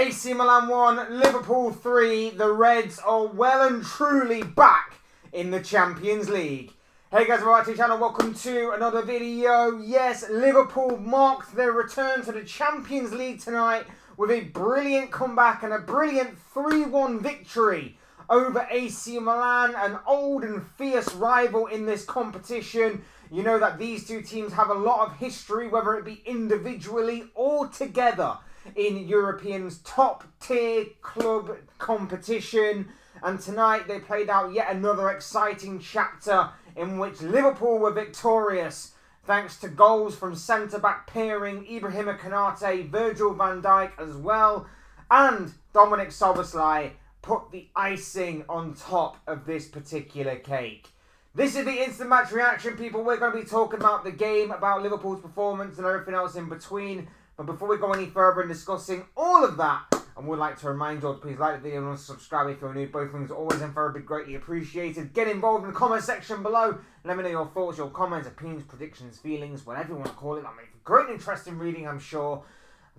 AC Milan 1, Liverpool 3. The Reds are well and truly back in the Champions League. Hey guys, welcome back to the channel. Welcome to another video. Yes, Liverpool marked their return to the Champions League tonight with a brilliant comeback and a brilliant 3-1 victory over AC Milan, an old and fierce rival in this competition. You know that these two teams have a lot of history, whether it be individually or together, in European's top tier club competition. And tonight they played out yet another exciting chapter in which Liverpool were victorious thanks to goals from centre-back pairing Ibrahima Konate, Virgil van Dijk as well, and Dominic Szoboszlai put the icing on top of this particular cake. This is the instant match reaction, people. We're going to be talking about the game, about Liverpool's performance and everything else in between. But before we go any further in discussing all of that, I would like to remind you all to please like the video and subscribe if you're new. Both things are always and very greatly appreciated. Get involved in the comment section below. Let me know your thoughts, your comments, opinions, predictions, feelings, whatever you want to call it. That makes for great and interesting reading, I'm sure.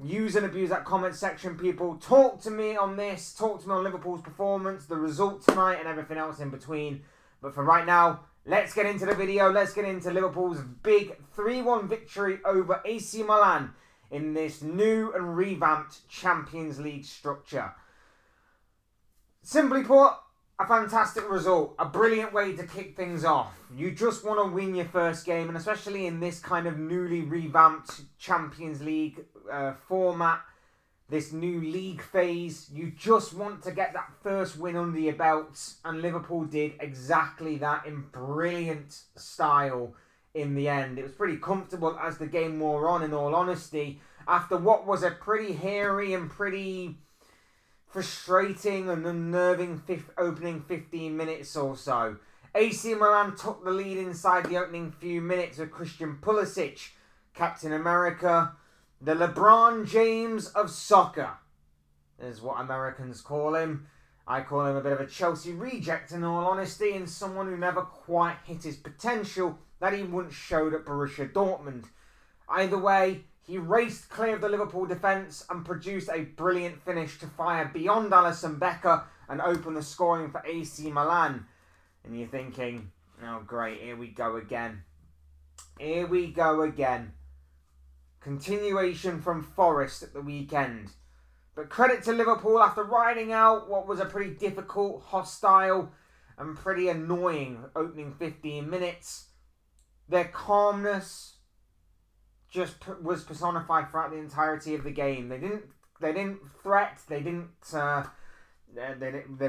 Use and abuse that comment section, people. Talk to me on this. Talk to me on Liverpool's performance, the result tonight, and everything else in between. But for right now, let's get into the video. Let's get into Liverpool's big 3-1 victory over AC Milan in this new and revamped Champions League structure. Simply put, a fantastic result. A brilliant way to kick things off. You just want to win your first game, and especially in this kind of newly revamped Champions League format, this new league phase, you just want to get that first win under your belts, and Liverpool did exactly that in brilliant style. In the end, it was pretty comfortable as the game wore on, in all honesty, after what was a pretty hairy and pretty frustrating and unnerving opening 15 minutes or so. AC Milan took the lead inside the opening few minutes with Christian Pulisic, Captain America, the LeBron James of soccer, is what Americans call him. I call him a bit of a Chelsea reject, in all honesty, and someone who never quite hit his potential that he once showed at Borussia Dortmund. Either way, he raced clear of the Liverpool defence and produced a brilliant finish to fire beyond Alisson Becker and open the scoring for AC Milan. And you're thinking, oh great, here we go again. Here we go again. Continuation from Forest at the weekend. But credit to Liverpool after riding out what was a pretty difficult, hostile and pretty annoying opening 15 minutes. Their calmness just was personified throughout the entirety of the game. They didn't threat. They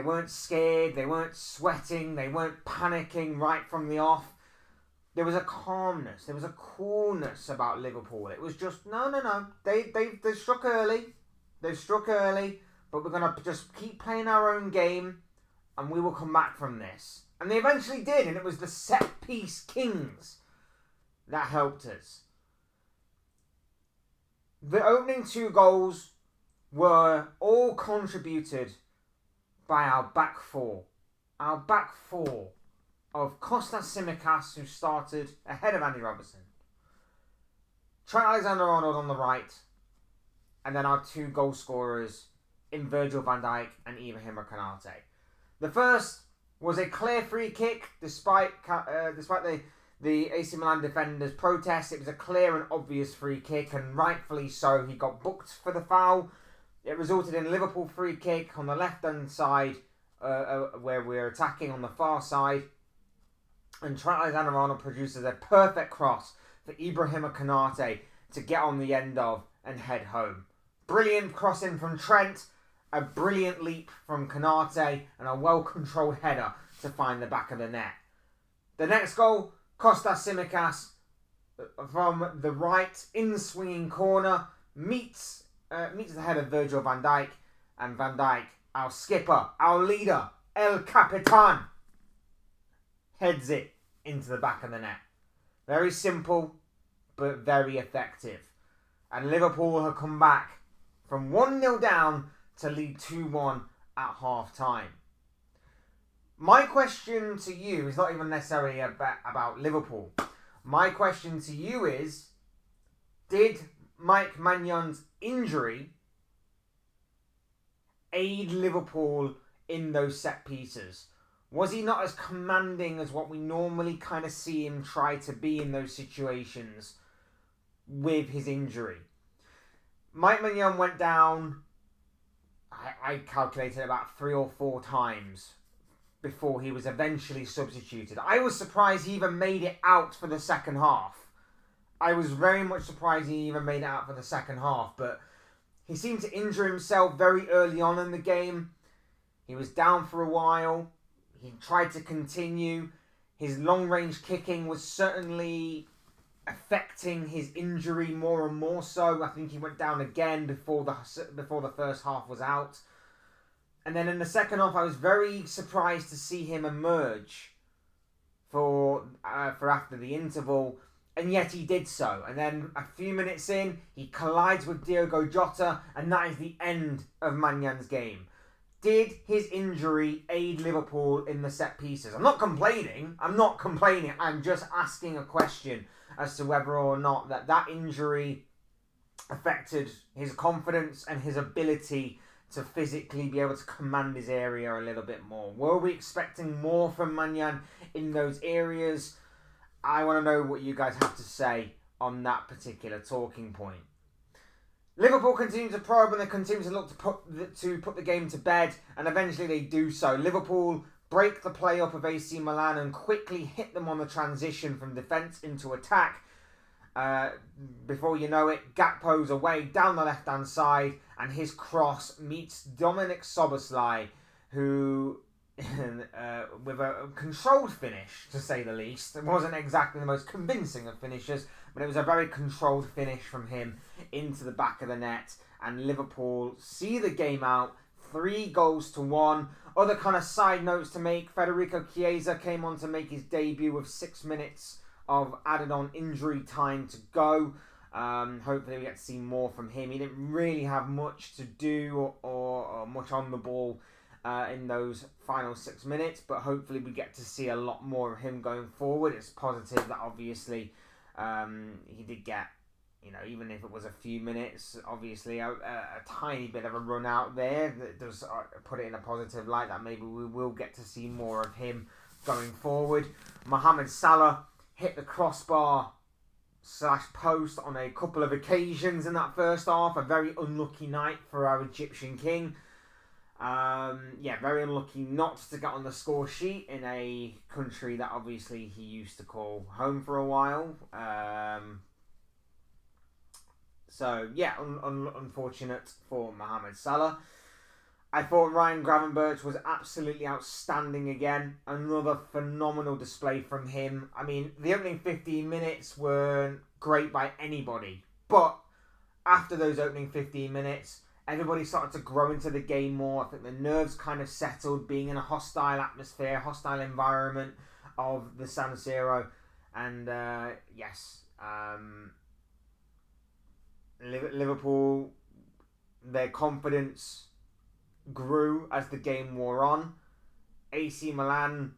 weren't scared. They weren't sweating. They weren't panicking right from the off. There was a calmness. There was a coolness about Liverpool. It was just no. They struck early. They struck early, but we're gonna just keep playing our own game, and we will come back from this. And they eventually did, and it was the set piece kings that helped us. The opening 2 goals were all contributed by our back four. Our back four of Kostas Tsimikas, who started ahead of Andy Robertson, Trent Alexander-Arnold on the right, and then our 2 goal scorers in Virgil van Dijk and Ibrahima Konate. The first was a clear free kick, despite the AC Milan defender's protest. It was a clear and obvious free kick, and rightfully so. He got booked for the foul. It resulted in a Liverpool free kick on the left-hand side, where we're attacking on the far side. And Trent Alexander-Arnold produces a perfect cross for Ibrahima Konate to get on the end of and head home. Brilliant crossing from Trent, a brilliant leap from Konate, and a well-controlled header to find the back of the net. The next goal, Kostas Tsimikas from the right in-swinging corner meets the head of Virgil van Dijk, and Van Dijk, our skipper, our leader, El Capitan, heads it into the back of the net. Very simple, but very effective. And Liverpool have come back from 1-0 down to lead 2-1 at half-time. My question to you is not even necessarily about Liverpool. My question to you is, did Mike Magnan's injury aid Liverpool in those set pieces? Was he not as commanding as what we normally kind of see him try to be in those situations with his injury? Mike Mignon went down, I calculated, about 3 or 4 times before he was eventually substituted. I was surprised he even made it out for the second half. I was very much surprised he even made it out for the second half, but he seemed to injure himself very early on in the game. He was down for a while. He tried to continue. His long-range kicking was certainly affecting his injury more and more so. I think he went down again before the first half was out. And then in the second half, I was very surprised to see him emerge for after the interval, and yet he did so. And then a few minutes in, he collides with Diogo Jota, and that is the end of Magnan's game. Did his injury aid Liverpool in the set pieces? I'm not complaining. I'm just asking a question as to whether or not that injury affected his confidence and his ability to physically be able to command his area a little bit more. Were we expecting more from Magnan in those areas? I want to know what you guys have to say on that particular talking point. Liverpool continue to probe and they continue to look to put the game to bed, and eventually they do so. Liverpool break the play up of AC Milan and quickly hit them on the transition from defence into attack. Before you know it, Gakpo's away down the left-hand side, and his cross meets Dominic Szoboszlai, who, with a controlled finish, to say the least. It wasn't exactly the most convincing of finishes, but it was a very controlled finish from him into the back of the net, and Liverpool see the game out 3-1. Other kind of side notes to make: Federico Chiesa came on to make his debut with 6 minutes of added on injury time to go. Hopefully we get to see more from him. He didn't really have much to do or much on the ball in those final 6 minutes, but hopefully we get to see a lot more of him going forward. It's positive that obviously he did get, even if it was a few minutes, obviously a tiny bit of a run out there that does put it in a positive light, that maybe we will get to see more of him going forward. Mohamed Salah hit the crossbar / post on a couple of occasions in that first half. A very unlucky night for our Egyptian king. Very unlucky not to get on the score sheet in a country that obviously he used to call home for a while. Unfortunate for Mohamed Salah. I thought Ryan Gravenberch was absolutely outstanding again. Another phenomenal display from him. I mean, the opening 15 minutes weren't great by anybody, but after those opening 15 minutes, everybody started to grow into the game more. I think the nerves kind of settled, being in a hostile atmosphere, hostile environment of the San Siro. And Liverpool, their confidence grew as the game wore on. AC Milan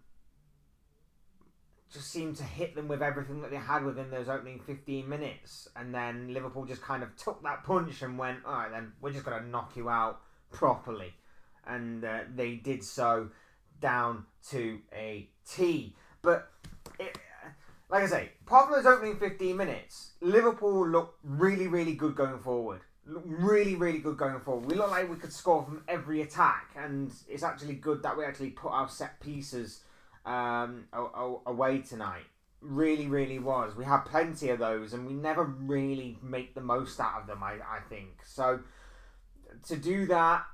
just seemed to hit them with everything that they had within those opening 15 minutes. And then Liverpool just kind of took that punch and went, all right, then we're just going to knock you out properly. And they did so down to a T. But, like I say, apart from those opening 15 minutes, Liverpool looked really, really good going forward. Really, really good going forward. We looked like we could score from every attack. And it's actually good that we actually put our set pieces away tonight. Really, really was. We had plenty of those and we never really make the most out of them, I think. So to do that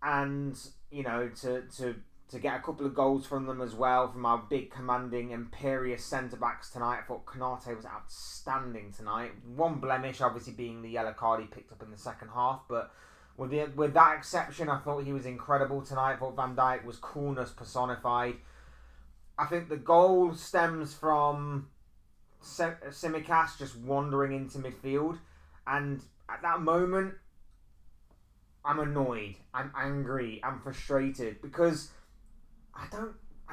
and, to get a couple of goals from them as well, from our big commanding imperious centre-backs tonight. I thought Konate was outstanding tonight. One blemish obviously being the yellow card he picked up in the second half, but with that exception, I thought he was incredible tonight. I thought Van Dijk was coolness personified. I think the goal stems from Tsimikas just wandering into midfield, and at that moment, I'm annoyed, I'm angry, I'm frustrated, because I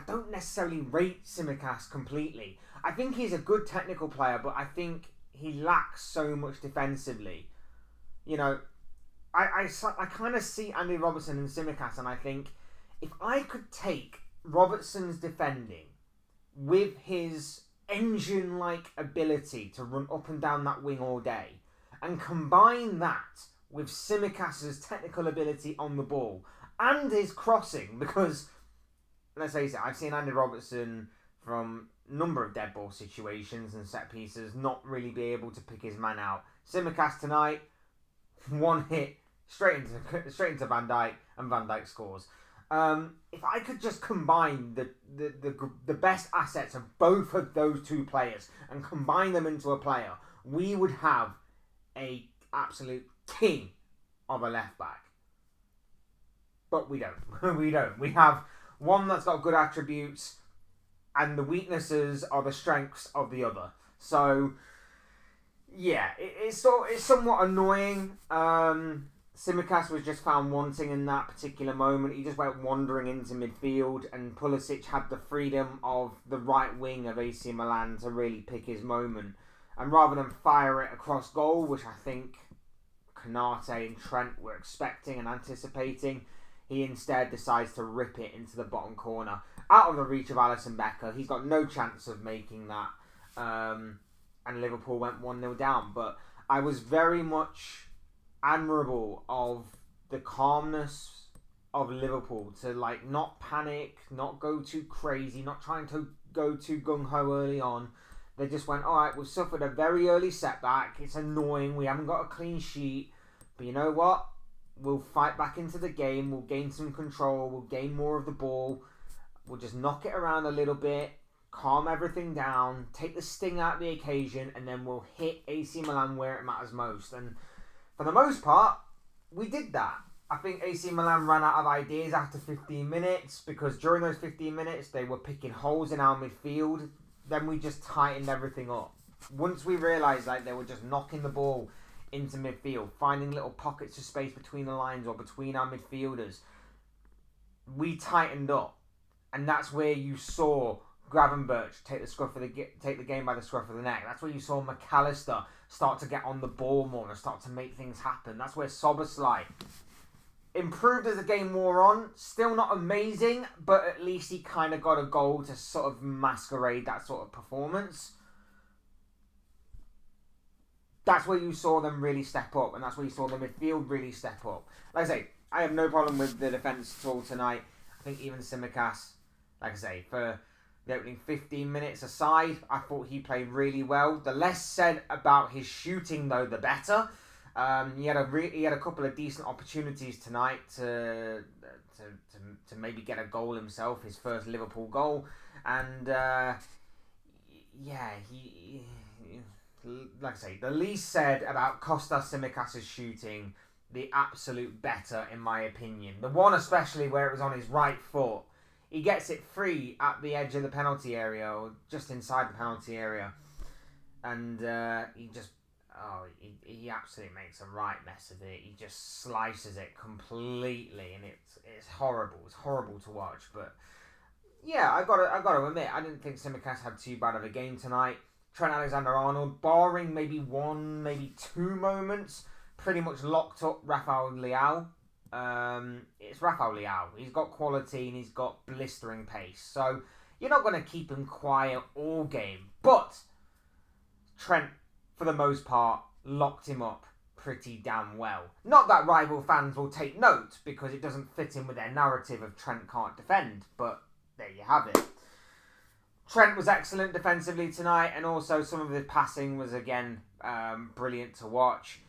don't necessarily rate Tsimikas completely. I think he's a good technical player, but I think he lacks so much defensively. I kind of see Andy Robertson and Tsimikas, and I think if I could take Robertson's defending with his engine-like ability to run up and down that wing all day, and combine that with Tsimikas' technical ability on the ball and his crossing, because let's face it, I've seen Andy Robertson from a number of dead ball situations and set pieces not really be able to pick his man out. Tsimikas tonight, one hit straight into Van Dijk, and Van Dijk scores. If I could just combine the best assets of both of those two players and combine them into a player, we would have a absolute king of a left back. But we don't. We don't. We have one that's got good attributes, and the weaknesses are the strengths of the other. So yeah, it's somewhat annoying. Tsimikas was just found wanting in that particular moment. He just went wandering into midfield, and Pulisic had the freedom of the right wing of AC Milan to really pick his moment. And rather than fire it across goal, which I think Konate and Trent were expecting and anticipating, he instead decides to rip it into the bottom corner, out of the reach of Alisson Becker. He's got no chance of making that. And Liverpool went 1-0 down. But I was very much admirable of the calmness of Liverpool to not panic, not go too crazy, not trying to go too gung-ho early on. They just went, alright, we've suffered a very early setback, it's annoying, we haven't got a clean sheet, but you know what, we'll fight back into the game, we'll gain some control, we'll gain more of the ball, we'll just knock it around a little bit, calm everything down, take the sting out of the occasion, and then we'll hit AC Milan where it matters most. And for the most part, we did that. I think AC Milan ran out of ideas after 15 minutes, because during those 15 minutes they were picking holes in our midfield. Then we just tightened everything up. Once we realised they were just knocking the ball into midfield, finding little pockets of space between the lines or between our midfielders, we tightened up. And that's where you saw Gravenberch take the game by the scruff of the neck. That's where you saw McAllister start to get on the ball more and start to make things happen. That's where Szoboszlai improved as the game wore on. Still not amazing, but at least he kind of got a goal to sort of masquerade that sort of performance. That's where you saw them really step up, and that's where you saw the midfield really step up. Like I say, I have no problem with the defence at all tonight. I think even Tsimikas, like I say, for the opening 15 minutes aside, I thought he played really well. The less said about his shooting, though, the better. He had a couple of decent opportunities tonight to maybe get a goal himself, his first Liverpool goal, and he like I say, the least said about Kostas Tsimikas' shooting, the absolute better in my opinion. The one especially where it was on his right foot, he gets it free at the edge of the penalty area or just inside the penalty area, and he absolutely makes a right mess of it. He just slices it completely, and it's horrible. It's horrible to watch. But yeah, I gotta admit, I didn't think Tsimikas had too bad of a game tonight. Trent Alexander-Arnold, barring maybe one, maybe two moments, pretty much locked up Rafael Leao. It's Rafael Leao. He's got quality and he's got blistering pace. So you're not going to keep him quiet all game. But Trent, for the most part, locked him up pretty damn well. Not that rival fans will take note, because it doesn't fit in with their narrative of Trent can't defend. But there you have it. Trent was excellent defensively tonight, and also some of his passing was, again, brilliant to watch.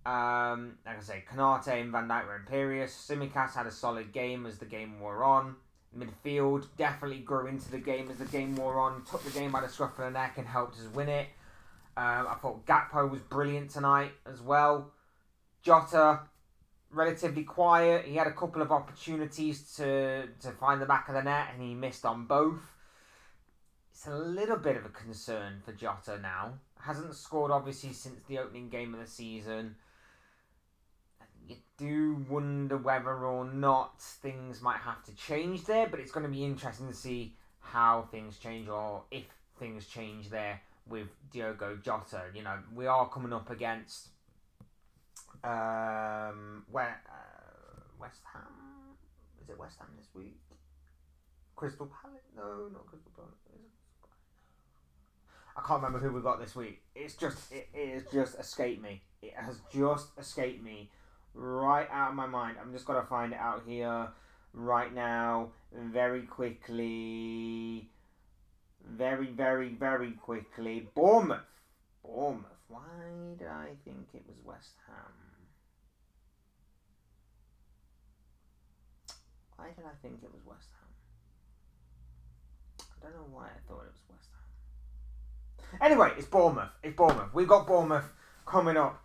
Like I say, Konate and Van Dijk were imperious. Tsimikas had a solid game as the game wore on. Midfield definitely grew into the game as the game wore on, took the game by the scruff of the neck and helped us win it. I thought Gakpo was brilliant tonight as well. Jota, relatively quiet. He had a couple of opportunities to find the back of the net, and he missed on both. It's a little bit of a concern for Jota now. Hasn't scored, obviously, since the opening game of the season. You do wonder whether or not things might have to change there, but it's going to be interesting to see how things change, or if things change there with Diogo Jota. You know, we are coming up against West Ham. Is it West Ham this week? Crystal Palace? No, not Crystal Palace. I can't remember who we got this week. It has just escaped me. It has just escaped me right out of my mind. I'm just going to find it out here right now very quickly. Very, very, very quickly. Bournemouth. Why did I think it was West Ham? Why did I think it was West Ham? I don't know why I thought it was West Ham. Anyway, it's Bournemouth. We've got Bournemouth coming up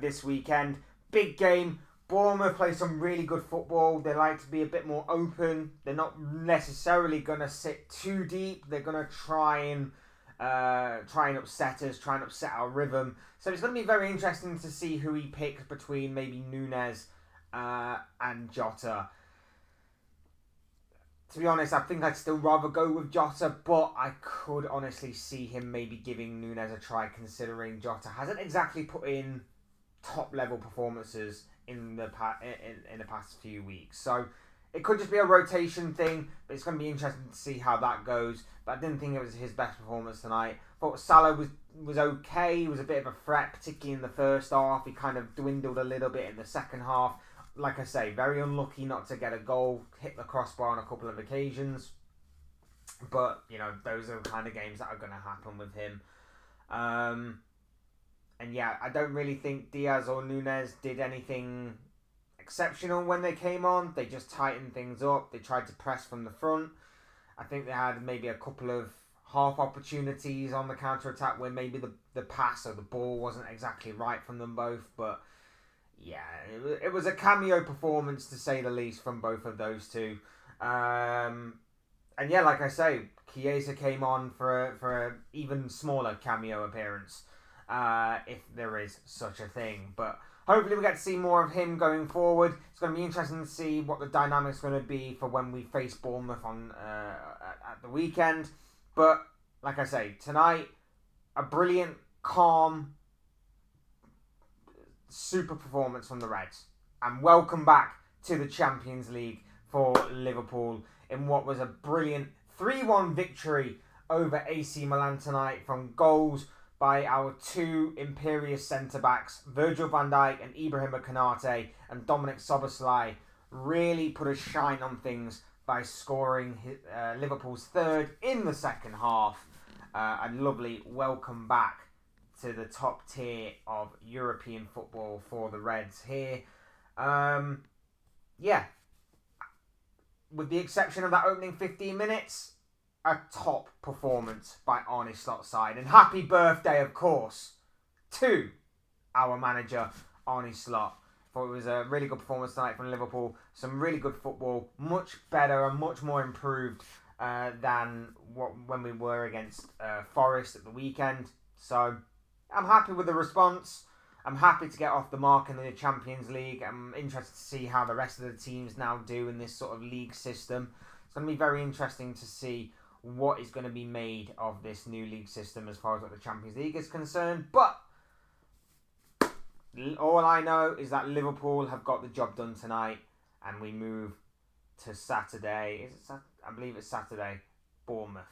this weekend. Big game. Bournemouth play some really good football. They like to be a bit more open. They're not necessarily going to sit too deep. They're going to try and upset us, try and upset our rhythm. So it's going to be very interesting to see who he picks between maybe Núñez and Jota. To be honest, I think I'd still rather go with Jota, but I could honestly see him maybe giving Núñez a try, considering Jota hasn't exactly put in top level performances in the past few weeks. So it could just be a rotation thing, but it's going to be interesting to see how that goes. But I didn't think it was his best performance tonight. Thought Salah was okay. He was a bit of a threat, particularly in the first half. He kind of dwindled a little bit in the second half. Like I say, very unlucky not to get a goal. Hit the crossbar on a couple of occasions. But, you know, those are the kind of games that are going to happen with him. And yeah, I don't really think Diaz or Núñez did anything exceptional when they came on. They just tightened things up. They tried to press from the front. I think they had maybe a couple of half opportunities on the counter-attack where maybe the pass or the ball wasn't exactly right from them both. But yeah, it was a cameo performance to say the least from both of those two. And yeah, like I say, Chiesa came on for a even smaller cameo appearance. If there is such a thing. But hopefully we get to see more of him going forward. It's going to be interesting to see what the dynamic's going to be for when we face Bournemouth on at the weekend. But like I say, tonight, a brilliant, calm, super performance from the Reds. And welcome back to the Champions League for Liverpool in what was a brilliant 3-1 victory over AC Milan tonight from goals by our two imperious centre-backs, Virgil van Dijk and Ibrahima Konate, and Dominic Szoboszlai really put a shine on things by scoring Liverpool's third in the second half. A lovely welcome back to the top tier of European football for the Reds here. Yeah, with the exception of that opening 15 minutes, a top performance by Arne Slot's side. And happy birthday, of course, to our manager, Arne Slot. Thought it was a really good performance tonight from Liverpool. Some really good football. Much better and much more improved than when we were against Forest at the weekend. So I'm happy with the response. I'm happy to get off the mark in the Champions League. I'm interested to see how the rest of the teams now do in this sort of league system. It's going to be very interesting to see what is going to be made of this new league system as far as what the Champions League is concerned. But all I know is that Liverpool have got the job done tonight, and we move to Saturday. I believe it's Saturday. Bournemouth.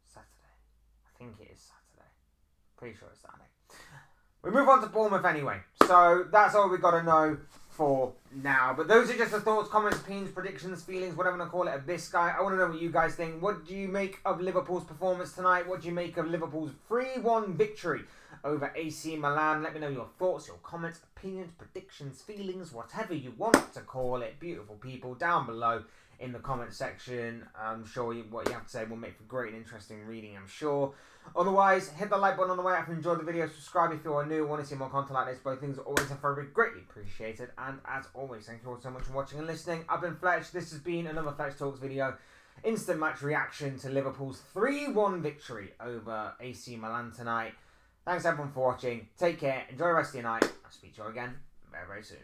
Saturday. I think it is Saturday. Pretty sure it's Saturday. We move on to Bournemouth anyway. So that's all we've got to know for now. But those are just the thoughts, comments, opinions, predictions, feelings, whatever you want to call it, of this guy. I want to know what you guys think. What do you make of Liverpool's performance tonight? What do you make of Liverpool's 3-1 victory over AC Milan? Let me know your thoughts, your comments, opinions, predictions, feelings, whatever you want to call it. Beautiful people down below in the comment section. I'm sure what you have to say will make for great and interesting reading, I'm sure. Otherwise, hit the like button on the way up if you enjoyed the video. Subscribe if you are new and want to see more content like this. Both things are always and forever greatly appreciated. And as always, thank you all so much for watching and listening. I've been Fletch. This has been another Fletch Talks video. Instant match reaction to Liverpool's 3-1 victory over AC Milan tonight. Thanks everyone for watching. Take care. Enjoy the rest of your night. I'll speak to you all again very, very soon.